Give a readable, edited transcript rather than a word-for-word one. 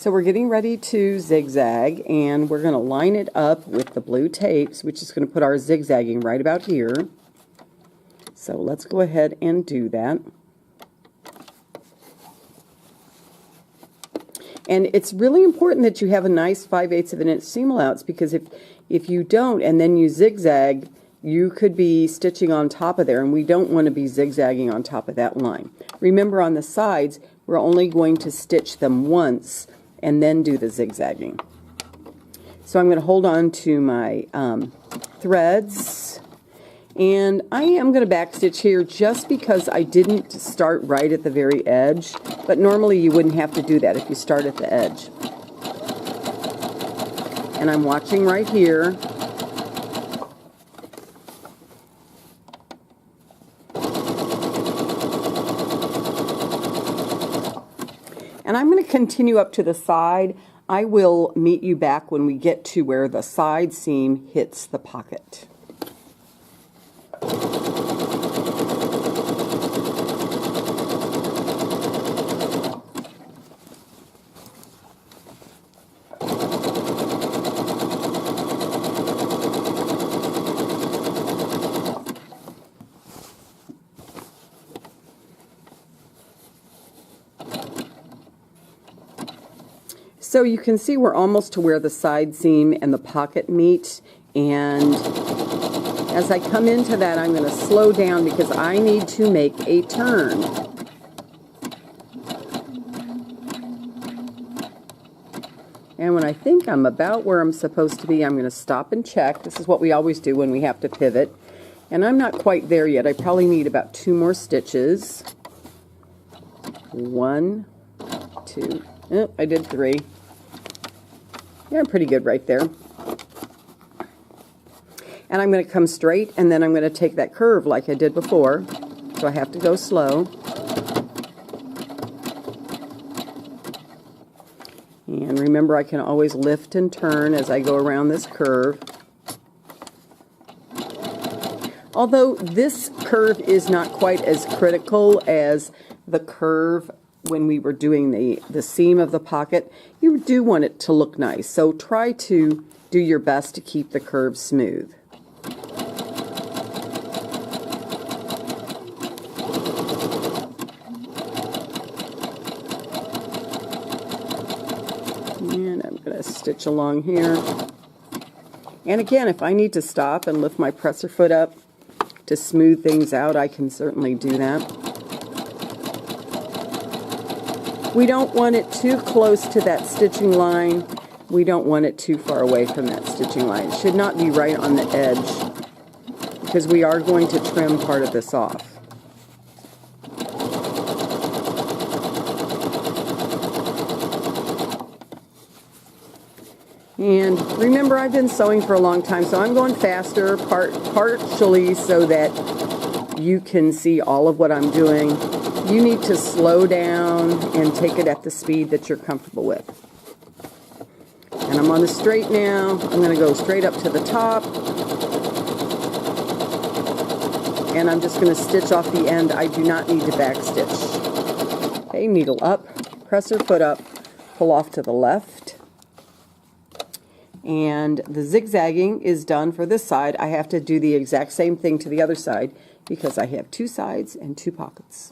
So we're getting ready to zigzag, and we're going to line it up with the blue tapes, which is going to put our zigzagging right about here. So let's go ahead and do that. And it's really important that you have a nice 5/8 of an inch seam allowance, because if you don't and then you zigzag, you could be stitching on top of there, and we don't want to be zigzagging on top of that line. Remember, on the sides, we're only going to stitch them once and then do the zigzagging. So I'm going to hold on to my threads, and I am going to back stitch here just because I didn't start right at the very edge, but normally you wouldn't have to do that if you start at the edge. And I'm watching right here. And I'm going to continue up to the side. I will meet you back when we get to where the side seam hits the pocket. So you can see we're almost to where the side seam and the pocket meet, and as I come into that, I'm going to slow down because I need to make a turn. And when I think I'm about where I'm supposed to be, I'm going to stop and check. This is what we always do when we have to pivot. And I'm not quite there yet. I probably need about 2 more stitches. 1, 2, oh, I did 3. Yeah, I'm pretty good right there. And I'm going to come straight, and then I'm going to take that curve like I did before. So I have to go slow. And remember, I can always lift and turn as I go around this curve. Although this curve is not quite as critical as the curve when we were doing the seam of the pocket, you do want it to look nice. So try to do your best to keep the curve smooth. And I'm going to stitch along here. And again, if I need to stop and lift my presser foot up to smooth things out, I can certainly do that. We don't want it too close to that stitching line. We don't want it too far away from that stitching line. It should not be right on the edge, because we are going to trim part of this off. And remember, I've been sewing for a long time, so I'm going faster, partially so that you can see all of what I'm doing. You need to slow down and take it at the speed that you're comfortable with. And I'm on the straight now. I'm going to go straight up to the top. And I'm just going to stitch off the end. I do not need to back stitch. Okay, needle up, presser foot up, pull off to the left. And the zigzagging is done for this side. I have to do the exact same thing to the other side because I have 2 sides and 2 pockets.